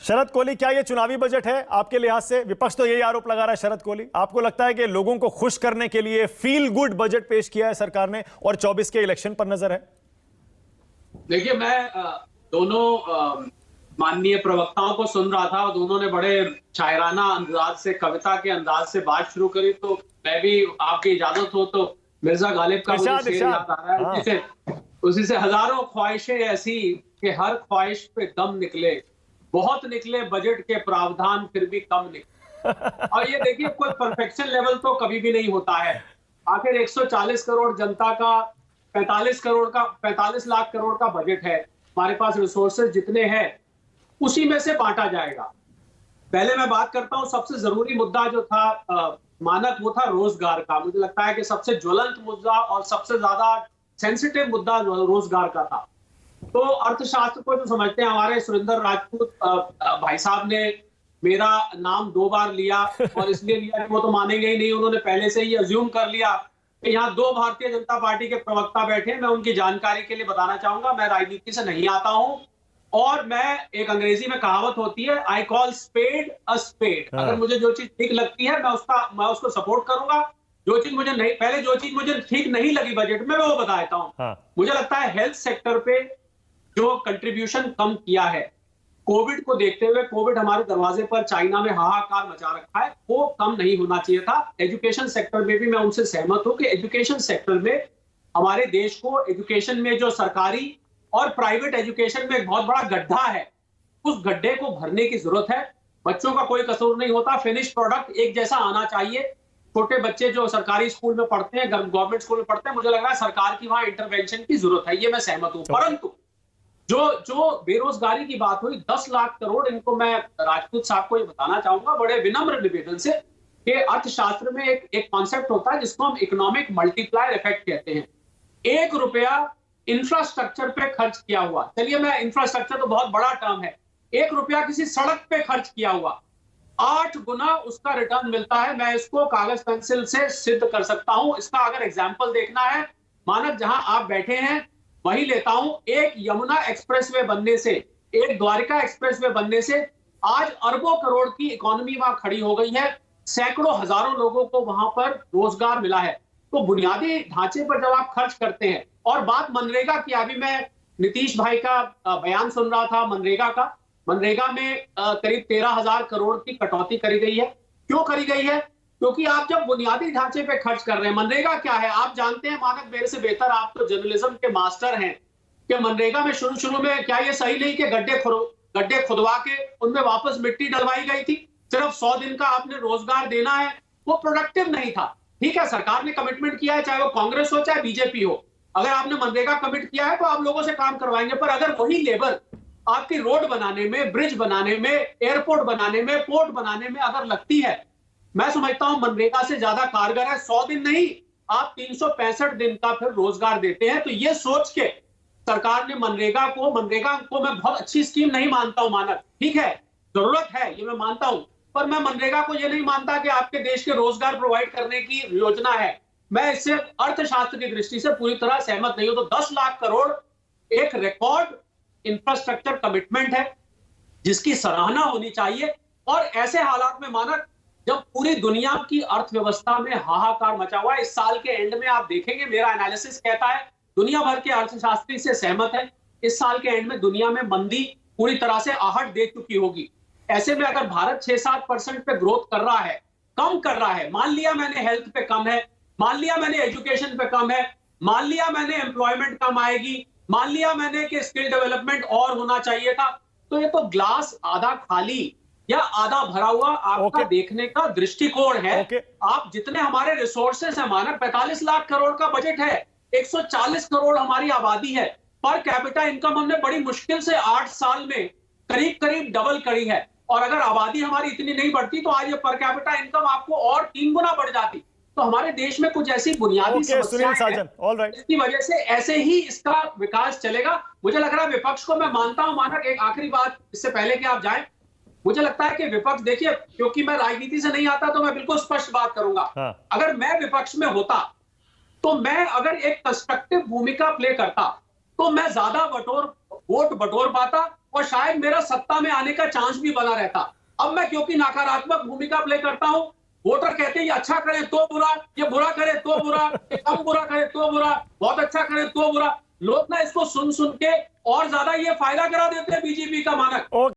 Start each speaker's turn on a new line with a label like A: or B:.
A: शरद कोहली, क्या ये चुनावी बजट है आपके लिहाज से? विपक्ष तो यही आरोप लगा रहा है शरद कोहली। आपको लगता है कि लोगों को खुश करने के लिए फील गुड बजट पेश किया है सरकार ने और 24 के इलेक्शन पर नजर है?
B: देखिए, मैं दोनों माननीय प्रवक्ताओं को सुन रहा था और दोनों ने बड़े शायराना अंदाज से, कविता के अंदाज से बात शुरू करी, तो मैं भी, आपकी इजाजत हो तो मिर्जा गालिब का मुझे शेर याद आ रहा है। उसी से हजारों ख्वाहिशें ऐसी कि हर ख्वाहिश पे दम निकले, बहुत निकले बजट के प्रावधान फिर भी कम निकले। और ये देखिए, कोई परफेक्शन लेवल तो कभी भी नहीं होता है। आखिर 140 करोड़ जनता का 45 लाख करोड़ का बजट है। हमारे पास रिसोर्सेज जितने हैं उसी में से बांटा जाएगा। पहले मैं बात करता हूं, सबसे जरूरी मुद्दा जो था मानक, वो था रोजगार का। मुझे लगता है कि सबसे ज्वलंत मुद्दा और सबसे ज्यादा सेंसिटिव मुद्दा रोजगार का था। तो अर्थशास्त्र को जो समझते हैं, हमारे सुरेंद्र राजपूत भाई साहब ने मेरा नाम 2 बार लिया, और इसलिए लिया कि वो तो मानेंगे ही नहीं। उन्होंने पहले से ही अज्यूम कर लिया कि यहाँ 2 भारतीय जनता पार्टी के प्रवक्ता बैठे। मैं उनकी जानकारी के लिए बताना चाहूंगा, मैं राजनीति से नहीं आता हूं, और मैं, एक अंग्रेजी में कहावत होती है, I call spade a spade. अगर मुझे जो चीज ठीक लगती है मैं उसको सपोर्ट करूंगा। जो चीज मुझे नहीं, पहले जो चीज मुझे ठीक नहीं लगी बजट में, मैं वो बता देता हूं। मुझे लगता है हेल्थ सेक्टर पे जो कंट्रीब्यूशन कम किया है कोविड को देखते हुए, कोविड हमारे दरवाजे पर चाइना में हाहाकार मचा रखा है, वो कम नहीं होना चाहिए था। एजुकेशन सेक्टर में भी मैं उनसे सहमत हूं कि एजुकेशन सेक्टर में हमारे देश को, एजुकेशन में जो सरकारी और प्राइवेट एजुकेशन में एक बहुत बड़ा गड्ढा है, उस गड्ढे को भरने की जरूरत है। बच्चों का कोई कसूर नहीं होता, फिनिश प्रोडक्ट एक जैसा आना चाहिए। छोटे बच्चे जो सरकारी स्कूल में पढ़ते हैं, गवर्नमेंट स्कूल में पढ़ते हैं, मुझे लग रहा है सरकार की वहां इंटरवेंशन की जरूरत है, ये मैं सहमत हूं। परंतु जो बेरोजगारी की बात हुई, 10 लाख करोड़, इनको मैं राजपूत साहब को ये बताना चाहूंगा बड़े विनम्र निवेदन से कि अर्थशास्त्र में एक कॉन्सेप्ट होता है जिसको हम इकोनॉमिक मल्टीप्लायर इफेक्ट कहते हैं। 1 रुपया इंफ्रास्ट्रक्चर पे खर्च किया हुआ, चलिए मैं, इंफ्रास्ट्रक्चर तो बहुत बड़ा टर्म है, 1 रुपया किसी सड़क पे खर्च किया हुआ, 8 गुना उसका रिटर्न मिलता है। मैं इसको कागज पेंसिल से सिद्ध कर सकता हूं। इसका अगर एग्जाम्पल देखना है, मानक जहां आप बैठे हैं वही लेता हूं। एक यमुना एक्सप्रेसवे बनने से, एक द्वारिका एक्सप्रेसवे बनने से आज अरबों करोड़ की इकोनॉमी वहां खड़ी हो गई है। सैकड़ों हजारों लोगों को वहां पर रोजगार मिला है। तो बुनियादी ढांचे पर जब आप खर्च करते हैं, और बात मनरेगा की, अभी मैं नीतीश भाई का बयान सुन रहा था मनरेगा का। मनरेगा में करीब 13,000 करोड़ की कटौती करी गई है। क्यों करी गई है? क्योंकि आप जब बुनियादी ढांचे पे खर्च कर रहे हैं, मनरेगा क्या है आप जानते हैं मानक मेरे से बेहतर, आप तो जर्नलिज्म के मास्टर हैं, कि मनरेगा में शुरू में क्या ये सही नहीं कि गड्ढे खुदवा के उनमें वापस मिट्टी डलवाई गई थी? सिर्फ 100 दिन का आपने रोजगार देना है, वो प्रोडक्टिव नहीं था। ठीक है, सरकार ने कमिटमेंट किया है, चाहे वो कांग्रेस हो चाहे बीजेपी हो। अगर आपने मनरेगा कमिट किया है तो आप लोगों से काम करवाएंगे, पर अगर वही लेबर आपकी रोड बनाने में, ब्रिज बनाने में, एयरपोर्ट बनाने में, पोर्ट बनाने में अगर लगती है, मैं समझता हूं मनरेगा से ज्यादा कारगर है। 100 दिन नहीं, आप 365 दिन का फिर रोजगार देते हैं। तो ये सोच के सरकार ने मनरेगा को मैं बहुत अच्छी स्कीम नहीं मानता हूं मानक, ठीक है, जरूरत है ये मैं मानता हूं, पर मैं मनरेगा को ये नहीं मानता कि आपके देश के रोजगार प्रोवाइड करने की योजना है। मैं इससे अर्थशास्त्र की दृष्टि से पूरी तरह सहमत नहीं हूं। तो 10 लाख करोड़ एक रिकॉर्ड इंफ्रास्ट्रक्चर कमिटमेंट है जिसकी सराहना होनी चाहिए। और ऐसे हालात में मानक, जब पूरी दुनिया की अर्थव्यवस्था में हाहाकार मचा हुआ है, इस साल के एंड में आप देखेंगे, मेरा एनालिसिस कहता है, दुनिया भर के अर्थशास्त्री से सहमत है, इस साल के एंड में दुनिया में मंदी पूरी तरह से आहट दे चुकी होगी। ऐसे में अगर भारत 6-7% पे ग्रोथ कर रहा है, कम कर रहा है, मान लिया मैंने हेल्थ पे कम है, मान लिया मैंने एजुकेशन पे कम है, मान लिया मैंने एम्प्लॉयमेंट कम आएगी, मान लिया मैंने कि स्किल डेवलपमेंट और होना चाहिए था, तो ये तो ग्लास आधा खाली या आधा भरा हुआ आपका देखने का दृष्टिकोण है। आप जितने हमारे रिसोर्सेस है मानक, 45 लाख करोड़ का बजट है, 140 करोड़ हमारी आबादी है, पर कैपिटा इनकम हमने बड़ी मुश्किल से 8 साल में करीब डबल करी है। और अगर आबादी हमारी इतनी नहीं बढ़ती तो आज ये पर कैपिटा इनकम आपको और 3 गुना बढ़ जाती। तो हमारे देश में कुछ ऐसी बुनियादी समस्याएं हैं, इसकी वजह से ऐसे ही इसका विकास चलेगा। मुझे लग रहा है विपक्ष को मैं मानता हूं मानक, एक आखिरी बात इससे पहले कि आप जाएं, मुझे लगता है कि विपक्ष, देखिए क्योंकि मैं राजनीति से नहीं आता तो मैं बिल्कुल स्पष्ट बात करूंगा। अगर मैं विपक्ष में होता तो मैं अगर एक कंस्ट्रक्टिव भूमिका प्ले करता तो मैं ज्यादा वोट बटोर पाता और शायद मेरा सत्ता में आने का चांस भी बना रहता। अब मैं क्योंकि नकारात्मक भूमिका प्ले करता हूं, वोटर कहते हैं ये अच्छा करे तो बुरा, ये बुरा करे तो बुरा, ये कम बुरा करे तो बुरा, बहुत अच्छा करे तो बुरा। लोग ना इसको सुन सुन के और ज्यादा ये फायदा करा देते हैं बीजेपी का मानक।